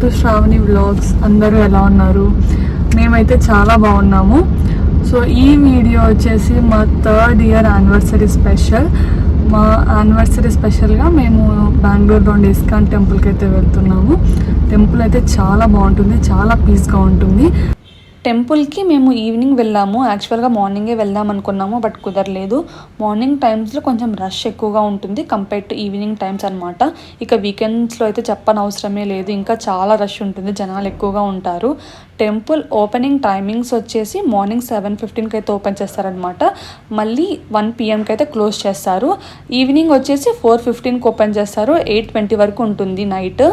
To Shravani vlogs. అందరూ ఎలా ఉన్నారు? మేమైతే చాలా బాగున్నాము. సో ఈ వీడియో వచ్చేసి మా 3rd ఇయర్ యానివర్సరీ స్పెషల్. మా యానివర్సరీ స్పెషల్గా మేము బెంగళూరులోని ఇస్కాన్ టెంపుల్కి అయితే వెళ్తున్నాము. టెంపుల్ అయితే చాలా బాగుంటుంది, చాలా పీస్గా ఉంటుంది. టెంపుల్కి మేము ఈవినింగ్ వెళ్ళాము. యాక్చువల్గా మార్నింగే వెళ్దాం అనుకున్నాము, బట్ కుదరలేదు. మార్నింగ్ టైమ్స్లో కొంచెం రష్ ఎక్కువగా ఉంటుంది కంపేర్ టు ఈవినింగ్ టైమ్స్ అనమాట. ఇక వీకెండ్స్లో అయితే చెప్పనవసరమే లేదు, ఇంకా చాలా రష్ ఉంటుంది, జనాలు ఎక్కువగా ఉంటారు. టెంపుల్ ఓపెనింగ్ టైమింగ్స్ వచ్చేసి మార్నింగ్ 7:15కి అయితే ఓపెన్ చేస్తారనమాట. మళ్ళీ 1 PM అయితే క్లోజ్ చేస్తారు. ఈవినింగ్ వచ్చేసి 4:15కి ఓపెన్ చేస్తారు. 8:20 వరకు ఉంటుంది నైట్.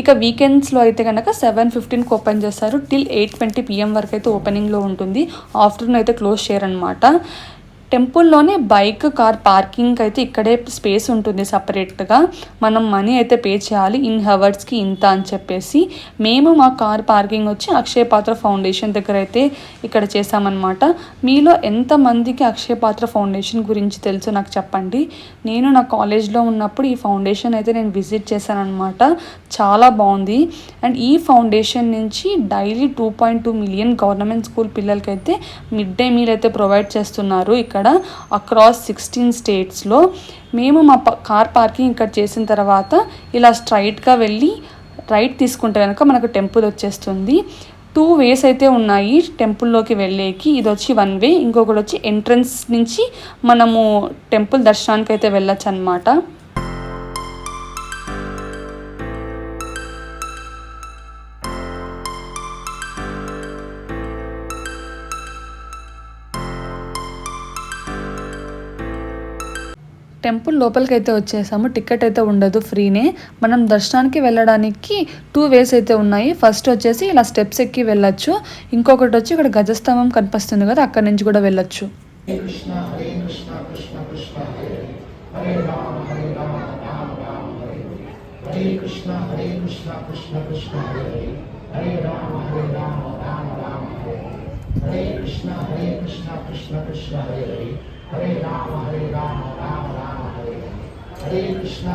ఇక వీకెండ్స్లో అయితే కనుక 7:15కి ఓపెన్ చేస్తారు. టిల్ 8:20 PM వరకు అయితే ఓపెనింగ్లో ఉంటుంది. ఆఫ్టర్నూన్ అయితే క్లోజ్ చేయరనమాట. టెంపుల్లోనే బైక్, కార్ పార్కింగ్ అయితే ఇక్కడే స్పేస్ ఉంటుంది సపరేట్గా. మనం మనీ అయితే పే చేయాలి, ఇన్ హవర్స్కి ఇంత అని చెప్పేసి. మేము మా కార్ పార్కింగ్ వచ్చి అక్షయ పాత్ర ఫౌండేషన్ దగ్గర అయితే ఇక్కడ చేసామన్నమాట. మీలో ఎంతమందికి అక్షయ పాత్ర ఫౌండేషన్ గురించి తెలుసు నాకు చెప్పండి. నేను నా కాలేజ్లో ఉన్నప్పుడు ఈ ఫౌండేషన్ అయితే నేను విజిట్ చేశాను అనమాట. చాలా బాగుంది. అండ్ ఈ ఫౌండేషన్ నుంచి డైలీ 2.2 మిలియన్ గవర్నమెంట్ స్కూల్ పిల్లలకైతే మిడ్ డే మీల్ అయితే ప్రొవైడ్ చేస్తున్నారు ఇక్కడ అక్రాస్ 16 స్టేట్స్లో. మేము మా కార్ పార్కింగ్ ఇక్కడ చేసిన తర్వాత ఇలా స్ట్రైట్గా వెళ్ళి రైట్ తీసుకుంటే కనుక మనకు టెంపుల్ వచ్చేస్తుంది. 2 వేస్ అయితే ఉన్నాయి టెంపుల్లోకి వెళ్ళేకి. ఇది వచ్చి 1 వే, ఇంకొకటి వచ్చి ఎంట్రన్స్ నుంచి మనము టెంపుల్ దర్శనానికి అయితే వెళ్ళొచ్చు అనమాట. టెంపుల్ లోపలికి అయితే వచ్చేసాము. టికెట్ అయితే ఉండదు, ఫ్రీనే. మనం దర్శనానికి వెళ్ళడానికి 2 వేస్ అయితే ఉన్నాయి. ఫస్ట్ వచ్చేసి ఇలా స్టెప్స్ ఎక్కి వెళ్ళొచ్చు. ఇంకొకటి వచ్చి ఇక్కడ గజస్తంభం కనిపిస్తుంది కదా, అక్కడి నుంచి కూడా వెళ్ళొచ్చు. Hare Rama, Rama Rama, Hare Krishna, Krishna Krishna, Hare Krishna, Krishna Krishna, Hare Rama, Hare Krishna.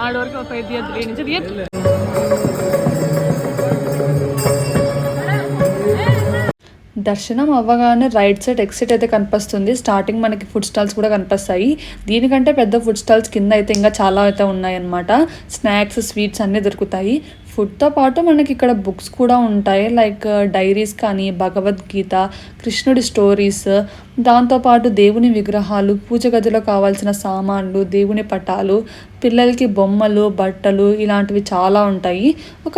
ఆడవరకు ఒక 5 నుంచి దర్శనం అవ్వగానే రైట్ సైడ్ ఎగ్జిట్ అయితే కనిపిస్తుంది. స్టార్టింగ్ మనకి ఫుడ్ స్టాల్స్ కూడా కనిపిస్తాయి. దీనికంటే పెద్ద ఫుడ్ స్టాల్స్ కింద అయితే ఇంకా చాలా అయితే ఉన్నాయన్నమాట. స్నాక్స్, స్వీట్స్ అన్నీ దొరుకుతాయి. ఫుడ్తో పాటు మనకి ఇక్కడ బుక్స్ కూడా ఉంటాయి, లైక్ డైరీస్ కానీ, భగవద్గీత, కృష్ణుడి స్టోరీస్, దాంతోపాటు దేవుని విగ్రహాలు, పూజ గదిలో కావాల్సిన సామాన్లు, దేవుని పటాలు, పిల్లలకి బొమ్మలు, బట్టలు ఇలాంటివి చాలా ఉంటాయి. ఒక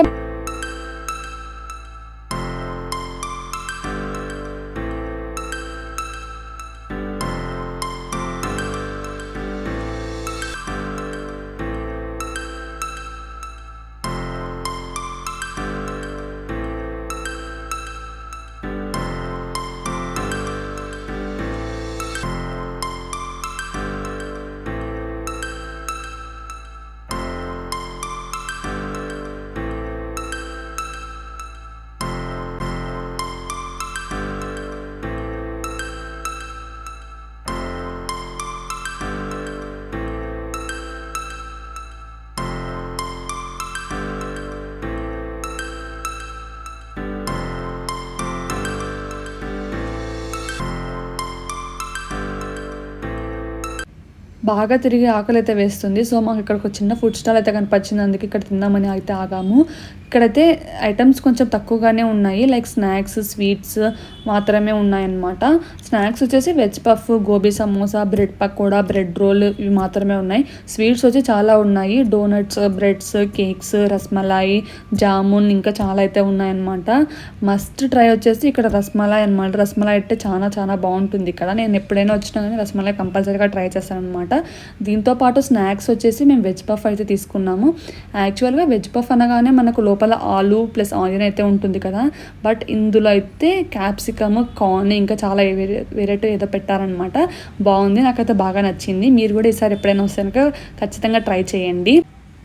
బాగా తిరిగి ఆకలి అయితే వేస్తుంది. సో మాకు ఇక్కడ ఒక చిన్న ఫుడ్ స్టాల్ అయితే కనిపించింది, అందుకే ఇక్కడ తిందామని అయితే ఆగాము. ఇక్కడైతే ఐటమ్స్ కొంచెం తక్కువగానే ఉన్నాయి, లైక్ స్నాక్స్ స్వీట్స్ మాత్రమే ఉన్నాయన్నమాట. స్నాక్స్ వచ్చేసి veg puff, gobi samosa, bread pakoda, bread role ఇవి మాత్రమే ఉన్నాయి. స్వీట్స్ వచ్చి చాలా ఉన్నాయి, donuts, breads, cakes, rasmalai, jamun ఇంకా చాలా అయితే ఉన్నాయన్నమాట. మస్ట్ ట్రై వచ్చేసి ఇక్కడ రస్మలాయి అనమాట. రస్మలాయి అయితే చాలా చాలా బాగుంటుంది ఇక్కడ. నేను ఎప్పుడైనా వచ్చినా కానీ రస్మలాయి కంపల్సరీగా ట్రై చేస్తాను అనమాట. దీంతోపాటు స్నాక్స్ వచ్చేసి మేము వెజ్ పఫ్ అయితే తీసుకున్నాము. యాక్చువల్గా వెజ్ పఫ్ అనగానే మనకు లోపల ఆలు ప్లస్ ఆనియన్ అయితే ఉంటుంది కదా, బట్ ఇందులో అయితే క్యాప్సికమ్, కార్న్ ఇంకా చాలా వెరైటీ ఏదో పెట్టారనమాట. బాగుంది, నాకైతే బాగా నచ్చింది. మీరు కూడా ఈసారి ఎప్పుడైనా వస్తే ఖచ్చితంగా ట్రై చేయండి.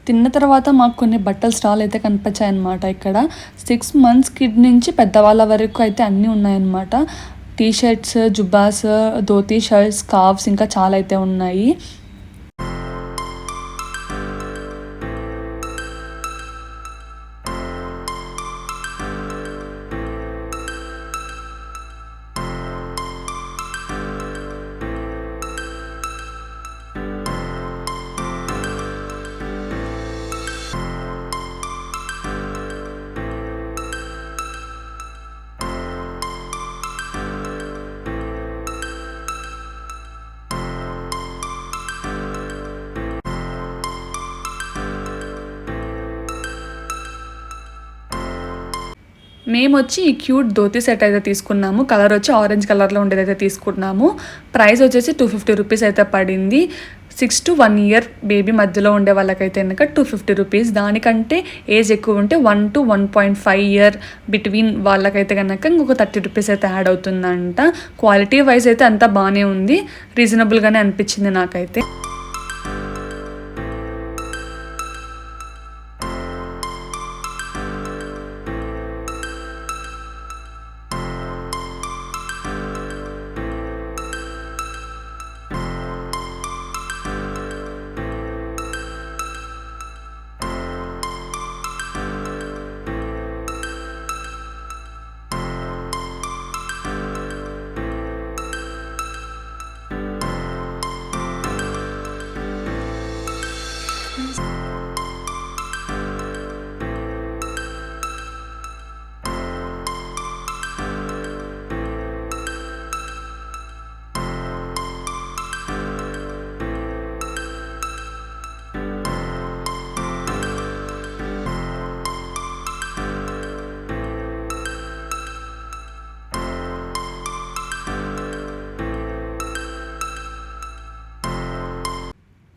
తిన్న తర్వాత మాకు కొన్ని బట్టల స్టాల్ అయితే కనిపించాయన్నమాట. ఇక్కడ 6 months కిడ్ నుంచి పెద్దవాళ్ళ వరకు అయితే అన్నీ ఉన్నాయన్నమాట. టీ షర్ట్స్, జుబ్బాస్, ధోతీ షర్ట్స్, స్కార్ఫ్స్ ఇంకా చాలా అయితే ఉన్నాయి. మేము వచ్చి ఈ క్యూట్ ధోతి సెట్ అయితే తీసుకున్నాము. కలర్ వచ్చి ఆరెంజ్ కలర్లో ఉండేదైతే తీసుకున్నాము. ప్రైస్ వచ్చేసి 250 రూపీస్ అయితే పడింది. 6 to 1 year బేబీ మధ్యలో ఉండే వాళ్ళకైతే కనుక 250 రూపీస్. దానికంటే ఏజ్ ఎక్కువ ఉంటే 1 to 1.5 year బిట్వీన్ వాళ్ళకైతే కనుక ఇంకొక 30 రూపీస్ అయితే యాడ్ అవుతుందంట. క్వాలిటీ వైజ్ అయితే అంతా బాగానే ఉంది, రీజనబుల్గానే అనిపించింది నాకైతే.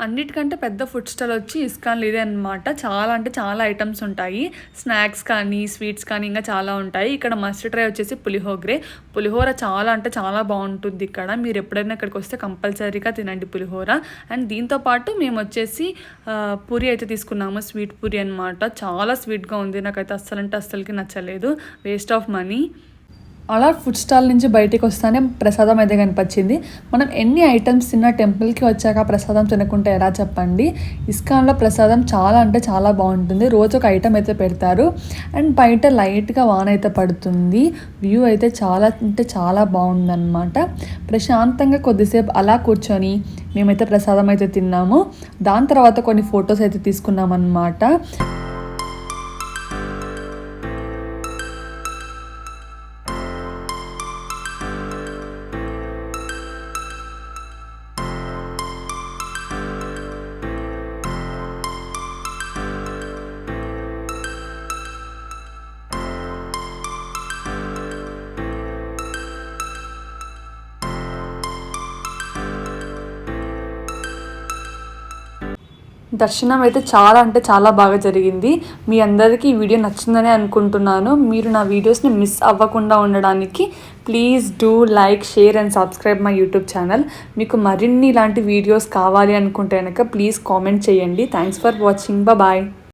అన్నిటికంటే పెద్ద ఫుడ్ స్టాల్ వచ్చి ఇస్కాన్లో ఇదే అనమాట. చాలా అంటే చాలా ఐటమ్స్ ఉంటాయి, స్నాక్స్ కానీ స్వీట్స్ కానీ ఇంకా చాలా ఉంటాయి. ఇక్కడ మస్ట్ ట్రై వచ్చేసి పులిహోర చాలా అంటే చాలా బాగుంటుంది ఇక్కడ. మీరు ఎప్పుడైనా ఇక్కడికి వస్తే కంపల్సరీగా తినండి పులిహోర. అండ్ దీంతోపాటు మేము వచ్చేసి పూరి అయితే తీసుకున్నాము, స్వీట్ పూరి అనమాట. చాలా స్వీట్గా ఉంది, నాకైతే అస్సలకి నచ్చలేదు, వేస్ట్ ఆఫ్ మనీ. అలా ఫుడ్ స్టాల్ నుంచి బయటికి వస్తానే ప్రసాదం అయితే కనిపించింది. మనం ఎన్ని ఐటమ్స్ తిన్నా టెంపుల్కి వచ్చాక ప్రసాదం తినకుంటే ఎలా చెప్పండి. ఇస్కాన్లో ప్రసాదం చాలా అంటే చాలా బాగుంటుంది. రోజు ఒక ఐటమ్ అయితే పెడతారు. అండ్ బయట లైట్గా వాన అయితే పడుతుంది. వ్యూ అయితే చాలా అంటే చాలా బాగుందన్నమాట. ప్రశాంతంగా కొద్దిసేపు అలా కూర్చొని మేమైతే ప్రసాదం అయితే తిన్నాము. దాని తర్వాత కొన్ని ఫొటోస్ అయితే తీసుకున్నాం అన్నమాట. దర్శనం అయితే చాలా అంటే చాలా బాగా జరిగింది. మీ అందరికీ ఈ వీడియో నచ్చిందని అనుకుంటున్నాను. మీరు నా వీడియోస్ని మిస్ అవ్వకుండా ఉండడానికి please do like, share and subscribe my YouTube channel. మీకు మరిన్ని ఇలాంటి వీడియోస్ కావాలి అనుకుంటే కనుక ప్లీజ్ కామెంట్ చేయండి. Thanks for watching. బాయ్.